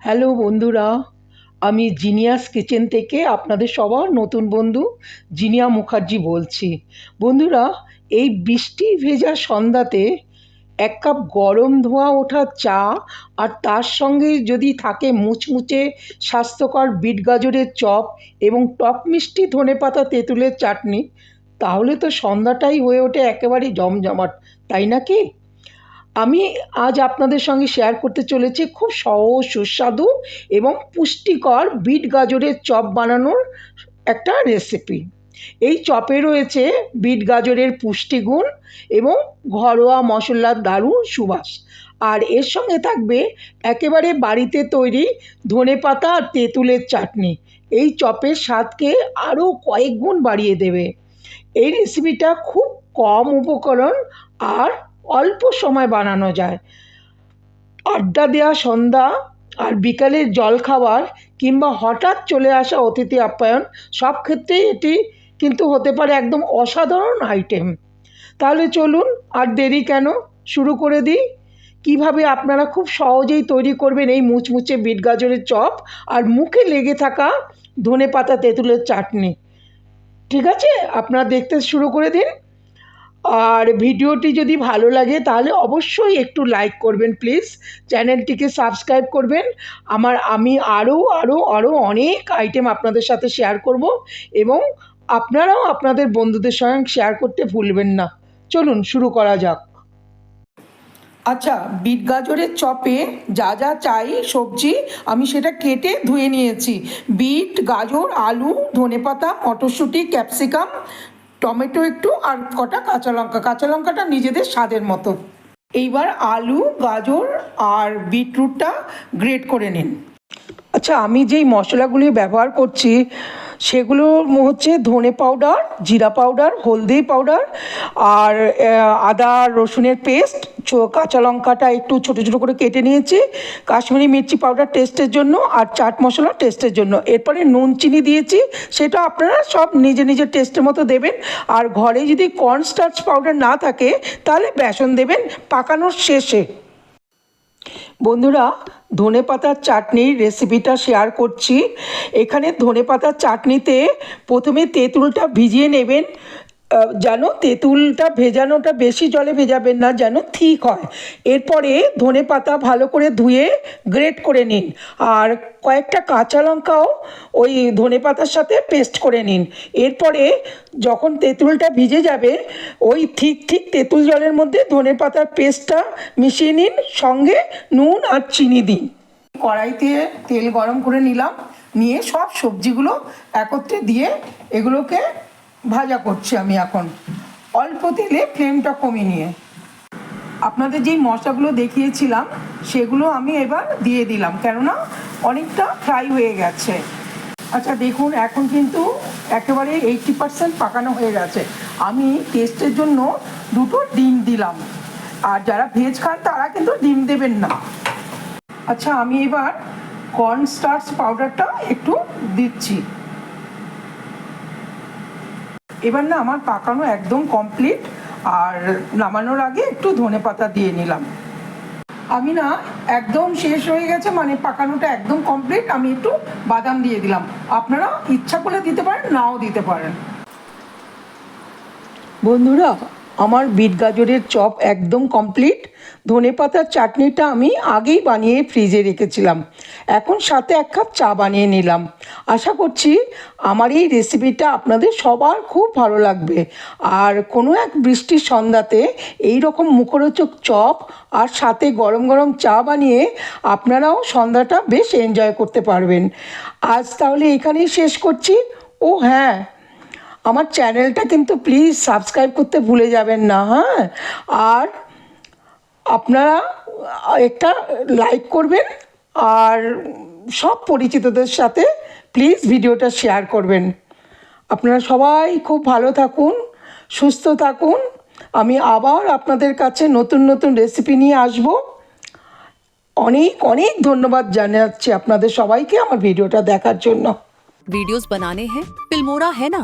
Hello বন্ধুরা, আমি genius kitchen থেকে আপনাদের সবার নতুন বন্ধু জিনিয়া মুখার্জি বলছি। বন্ধুরা, এই বৃষ্টি ভেজা সন্ধ্যাতে এক কাপ গরম ধোঁয়া ওঠা চা আর তার সঙ্গে যদি থাকে মুচমুচে স্বাস্থ্যকর বিট গাজরের চপ এবং টক মিষ্টি ধনেপাতা তেঁতুলের চাটনি, তাহলে তো সন্ধ্যাটাই হয়ে ওঠে একেবারে জমজমাট, তাই না কি? আমি আজ আপনাদের সঙ্গে শেয়ার করতে চলেছি খুব সহজ সুস্বাদু এবং পুষ্টিকর বিট গাজরের চপ বানানোর একটা রেসিপি। এই চপে রয়েছে বিট গাজরের পুষ্টিগুণ এবং ঘরোয়া মশলার দারুণ সুবাস, আর এর সঙ্গে থাকবে একেবারে বাড়িতে তৈরি ধনেপাতা আর তেঁতুলের চাটনি। এই চপের স্বাদকে আরও কয়েক গুণ বাড়িয়ে দেবে। এই রেসিপিটা খুব কম উপকরণ আর অল্প সময় বানানো যায়। আড্ডা দেওয়া সন্ধ্যা আর বিকালের জলখাবার কিংবা হঠাৎ চলে আসা অতিথি আপ্যায়ন, সব ক্ষেত্রেই এটি কিন্তু হতে পারে একদম অসাধারণ আইটেম। তাহলে চলুন আর দেরি কেন, শুরু করে দিই। কিভাবে আপনারা খুব সহজেই তৈরি করবেন এই মুচমুচে বিট গাজরের চপ আর মুখে লেগে থাকা ধনেপাতা তেঁতুলের চাটনি। ঠিক আছে, আপনারা দেখতে শুরু করে দিন। আর ভিডিওটি যদি ভালো লাগে তাহলে অবশ্যই একটু লাইক করবেন প্লিজ, চ্যানেলটিকে সাবস্ক্রাইব করবেন। আমি আরও অনেক আইটেম আপনাদের সাথে শেয়ার করব এবং আপনারাও আপনাদের বন্ধুদের সঙ্গে শেয়ার করতে ভুলবেন না। চলুন শুরু করা যাক। আচ্ছা, বিট গাজরের চপে যা যা চাই সবজি আমি সেটা কেটে ধুয়ে নিয়েছি। বিট, গাজর, আলু, ধনেপাতা, মটরশুঁটি, ক্যাপসিকাম, টমেটো একটু আর কটা কাঁচা লঙ্কাটা নিজেদের স্বাদের মতো। এইবার আলু, গাজর আর বিটরুটটা গ্রেট করে নিন। আচ্ছা, আমি যেই মশলাগুলি ব্যবহার করছি সেগুলো হচ্ছে ধনে পাউডার, জিরা পাউডার, হলদি পাউডার আর আদা রসুনের পেস্ট, কাঁচা লঙ্কাটা একটু ছোটো ছোটো করে কেটে নিয়েছি, কাশ্মীরি মির্চি পাউডার টেস্টের জন্য আর চাট মশলা টেস্টের জন্য। এরপরে নুন চিনি দিয়েছি, সেটা আপনারা সব নিজের টেস্টের মতো দেবেন। আর ঘরে যদি কর্নস্টার্চ পাউডার না থাকে তাহলে বেসন দেবেন পাকানোর শেষে। বন্ধুরা, ধনেপাতার চাটনির রেসিপিটা শেয়ার করছি। এখানে ধনেপাতার চাটনিতে প্রথমে তেঁতুলটা ভিজিয়ে নেবেন, যেন তেঁতুলটা ভেজানোটা বেশি জলে ভেজাবেন না, যেন ঠিক হয়। এরপরে ধনেপাতা ভালো করে ধুয়ে গ্রেট করে নিন আর কয়েকটা কাঁচা লঙ্কাও ওই ধনেপাতার সাথে পেস্ট করে নিন। এরপরে যখন তেঁতুলটা ভিজে যাবে ওই ঠিক তেঁতুল জলের মধ্যে ধনেপাতার পেস্টটা মিশিয়ে নিন, সঙ্গে নুন আর চিনি দিন। কড়াইতে তেল গরম করে নিলাম, নিয়ে সব সবজিগুলো একত্রে দিয়ে এগুলোকে ভাজা করছি আমি এখন অল্প তেলে, ফ্লেমটা কমিয়ে নিয়ে। আপনাদের যেই মশলাগুলো দেখিয়েছিলাম সেগুলো আমি এবার দিয়ে দিলাম, কেননা অনেকটা ফ্রাই হয়ে গেছে। আচ্ছা দেখুন, এখন কিন্তু একেবারে 80% পাকানো হয়ে গেছে। আমি টেস্টের জন্য দুটো ডিম দিলাম, আর যারা ভেজ খান তারা কিন্তু ডিম দেবেন না। আচ্ছা, আমি এবার কর্নস্টার্চ পাউডারটা একটু দিচ্ছি। এবার না আমার পাকানো একদম কমপ্লিট, আর নামানোর আগে একটু ধনেপাতা দিয়ে নিলাম। আমি না একদম শেষ হয়ে গেছে, মানে পাকানোটা একদম কমপ্লিট, আমি একটু বাদাম দিয়ে দিলাম। আপনারা ইচ্ছা করলে দিতে পারেন, নাও দিতে পারেন। বন্ধুরা, আমার বিট গাজরের চপ একদম কমপ্লিট। ধনেপাতার চাটনিটা আমি আগেই বানিয়ে ফ্রিজে রেখেছিলাম, এখন সাথে 1 কাপ চা বানিয়ে নিলাম। আশা করছি আমার এই রেসিপিটা আপনাদের সবার খুব ভালো লাগবে। আর কোনো এক বৃষ্টির সন্ধ্যাতে এই রকম মুখরোচক চপ আর সাথে গরম গরম চা বানিয়ে আপনারাও সন্ধ্যাটা বেশ এনজয় করতে পারবেন। আজ তাহলে এখানেই শেষ করছি। ও হ্যাঁ, আমার চ্যানেলটা কিন্তু প্লিজ সাবস্ক্রাইব করতে ভুলে যাবেন না, হ্যাঁ। আর আপনারা একটা লাইক করবেন আর সব পরিচিতদের সাথে প্লিজ ভিডিওটা শেয়ার করবেন। আপনারা সবাই খুব ভালো থাকুন, সুস্থ থাকুন। আমি আবার আপনাদের কাছে নতুন রেসিপি নিয়ে আসব। অনেক ধন্যবাদ জানাচ্ছি আপনাদের সবাইকে আমার ভিডিওটা দেখার জন্য। वीडियोस बनाने हैं, फिल्मोरा है ना।